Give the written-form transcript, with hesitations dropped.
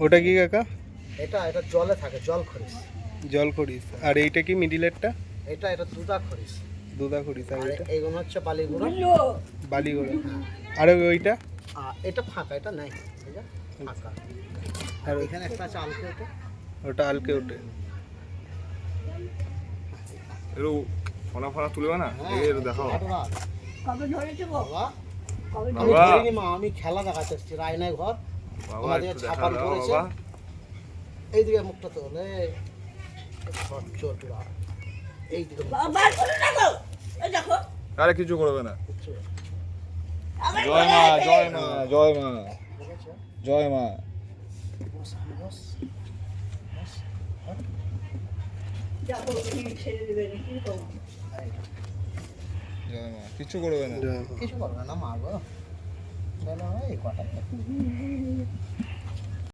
ওটা কি কাকা? এটা জলে থাকে, জল খরিস। জল খরিস। আর এইটা কি মিডিলেরটা? এটা দুধা খরিস। দুধা খরিস। আর আর এটা এইগুলো হচ্ছে বালিগুড়ো। বালিগুড়ো। আর ওইটা? এটা ফাঁকা, এটা নাই, এটা ফাঁকা। আর এখানে একটা আছে আলকে ওঠে। ওটা আলকে ওঠে। এরো ফোনা ফোনা তুলবে না? এর দেখাও। কবে ধরেছো গো? বাবা কবে আমি বাবা। ধরিনি মা, আমি খেলা দেখাতে এসেছি। রায়নায় ঘর, বাবা আমাদের একটু ছাপান দেখা দাও করেছে। বাবা। এইদিকে মুখটা তোলে, চোটরা এইদিকে মুখ। বাবা বার করে রাখো। এই দেখো। আরে কিছু করবে না। কিচ্ছু না। আমার জয় মা, জয় মা, জয় মা, দেখেছো? জয় মা। বস, বস, বস। দেখো তুমি ছেড়ে দেবে না কি করবো? এই, জয় মা, কিছু করবে না। কিছু করবে না মা গো। বলো এই কটা